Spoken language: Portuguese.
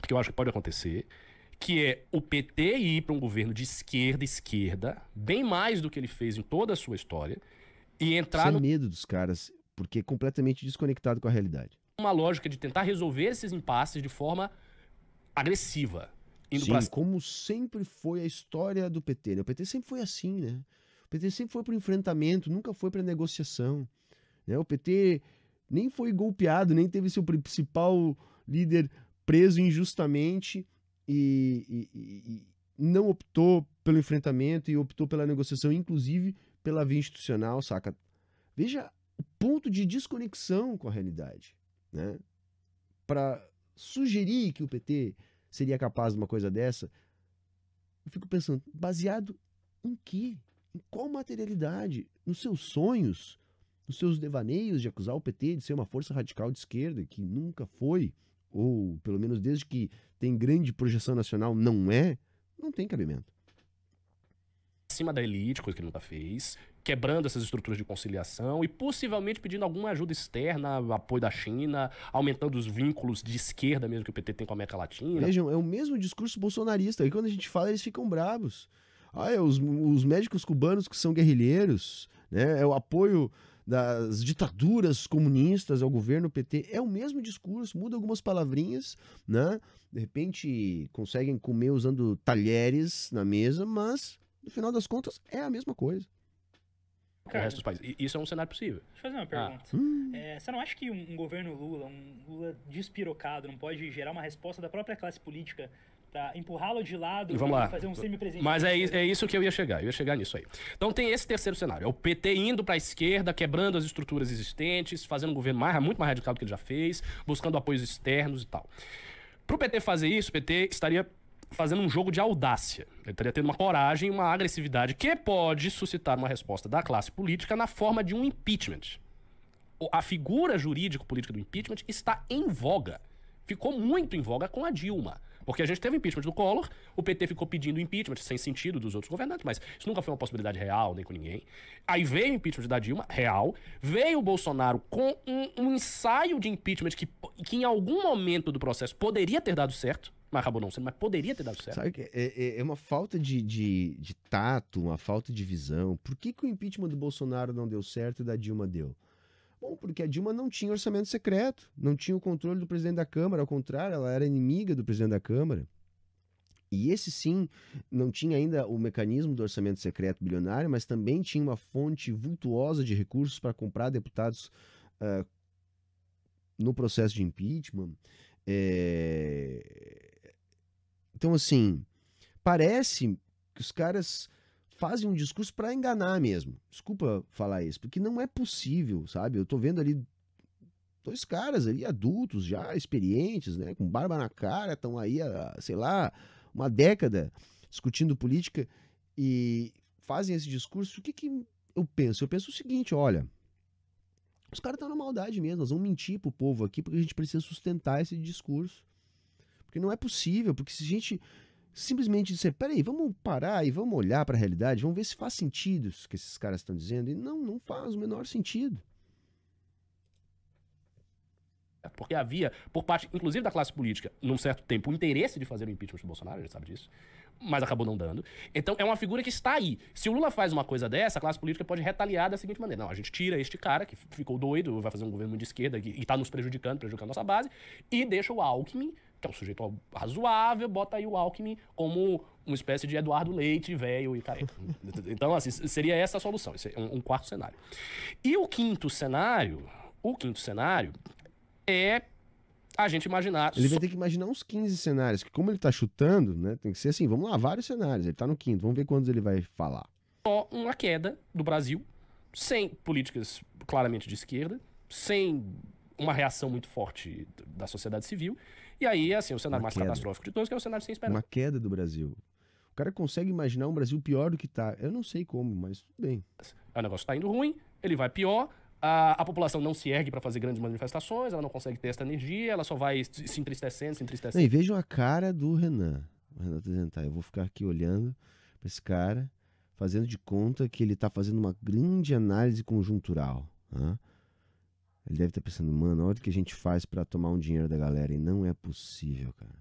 que eu acho que pode acontecer, que é o PT ir para um governo de esquerda, bem mais do que ele fez em toda a sua história, e entrar Isso é medo dos caras, porque é completamente desconectado com a realidade. numa lógica de tentar resolver esses impasses de forma agressiva. Indo Sim, pra... como sempre foi a história do PT, né? O PT sempre foi assim, né? O PT sempre foi para o enfrentamento, nunca foi para negociação, né? O PT nem foi golpeado, nem teve seu principal líder preso injustamente e não optou pelo enfrentamento e optou pela negociação, inclusive pela via institucional, saca? Veja o ponto de desconexão com a realidade, né? Para sugerir que o PT seria capaz de uma coisa dessa, eu fico pensando, baseado em quê? Em qual materialidade? Nos seus sonhos? Nos seus devaneios de acusar o PT de ser uma força radical de esquerda, que nunca foi, ou pelo menos desde que tem grande projeção nacional, não é? Não tem cabimento. Acima da elite, coisa que ele nunca fez, quebrando essas estruturas de conciliação e possivelmente pedindo alguma ajuda externa, apoio da China, aumentando os vínculos de esquerda mesmo que o PT tem com a América Latina. Vejam, é o mesmo discurso bolsonarista. E quando a gente fala, eles ficam bravos. Ah, é os médicos cubanos que são guerrilheiros, né? É o apoio das ditaduras comunistas ao governo PT. É o mesmo discurso, muda algumas palavrinhas, né? De repente conseguem comer usando talheres na mesa, mas no final das contas é a mesma coisa. O resto dos países. E isso é um cenário possível. Deixa eu fazer uma pergunta. Você não acha que um governo Lula, um Lula despirocado, não pode gerar uma resposta da própria classe política para empurrá-lo de lado Vamos lá. e fazer um semi-presidente? Mas é isso que eu ia chegar nisso aí. Então tem esse terceiro cenário, é o PT indo para a esquerda, quebrando as estruturas existentes, fazendo um governo muito mais radical do que ele já fez, buscando apoios externos e tal. Pro PT fazer isso, o PT estaria fazendo um jogo de audácia. Ele estaria tendo uma coragem, uma agressividade que pode suscitar uma resposta da classe política na forma de um impeachment. A figura jurídico-política do impeachment está em voga. Ficou muito em voga com a Dilma. Porque a gente teve o impeachment do Collor, o PT ficou pedindo impeachment sem sentido dos outros governantes, mas isso nunca foi uma possibilidade real, nem com ninguém. Aí veio o impeachment da Dilma, real. Veio o Bolsonaro com um ensaio de impeachment que em algum momento do processo poderia ter dado certo, mas acabou não sendo, mas poderia ter dado certo. Sabe que é uma falta de tato, uma falta de visão. Por que o impeachment do Bolsonaro não deu certo e da Dilma deu? Bom, porque a Dilma não tinha orçamento secreto, não tinha o controle do presidente da Câmara, ao contrário, ela era inimiga do presidente da Câmara. E esse sim, não tinha ainda o mecanismo do orçamento secreto bilionário, mas também tinha uma fonte vultuosa de recursos para comprar deputados no processo de impeachment. Então, assim, parece que os caras fazem um discurso para enganar mesmo. Desculpa falar isso, porque não é possível, sabe? Eu tô vendo ali dois caras ali, adultos já, experientes, né? Com barba na cara, estão aí há, sei lá, uma década discutindo política e fazem esse discurso. O que eu penso? Eu penso o seguinte, olha, os caras estão na maldade mesmo, nós vamos mentir pro povo aqui porque a gente precisa sustentar esse discurso. Porque não é possível, porque se a gente simplesmente disser, peraí, vamos parar e vamos olhar para a realidade, vamos ver se faz sentido isso que esses caras estão dizendo, e não faz o menor sentido. Porque havia, por parte, inclusive da classe política, num certo tempo, o interesse de fazer o impeachment do Bolsonaro, a gente sabe disso, mas acabou não dando. Então é uma figura que está aí. Se o Lula faz uma coisa dessa, a classe política pode retaliar da seguinte maneira. Não, a gente tira este cara que ficou doido, vai fazer um governo de esquerda e está nos prejudicando a nossa base, e deixa o Alckmin, que é um sujeito razoável, bota aí o Alckmin como uma espécie de Eduardo Leite, velho e careca. Então, assim, seria essa a solução. Esse é um quarto cenário. E o quinto cenário é a gente imaginar... Ele vai ter que imaginar uns 15 cenários, que como ele tá chutando, né, tem que ser assim, vamos lá, vários cenários, ele tá no quinto, vamos ver quantos ele vai falar. Só uma queda do Brasil, sem políticas claramente de esquerda, sem uma reação muito forte da sociedade civil, e aí, assim, o cenário mais catastrófico de todos, que é o cenário sem esperança. Uma queda do Brasil. O cara consegue imaginar um Brasil pior do que tá. Eu não sei como, mas tudo bem. O negócio tá indo ruim, ele vai pior, a população não se ergue para fazer grandes manifestações, ela não consegue ter essa energia, ela só vai se entristecendo. Não, e vejam a cara do Renan. O Renan apresentar. Eu vou ficar aqui olhando para esse cara, fazendo de conta que ele tá fazendo uma grande análise conjuntural. Né? Ele deve estar pensando, mano, olha o que a gente faz pra tomar um dinheiro da galera. E não é possível, cara.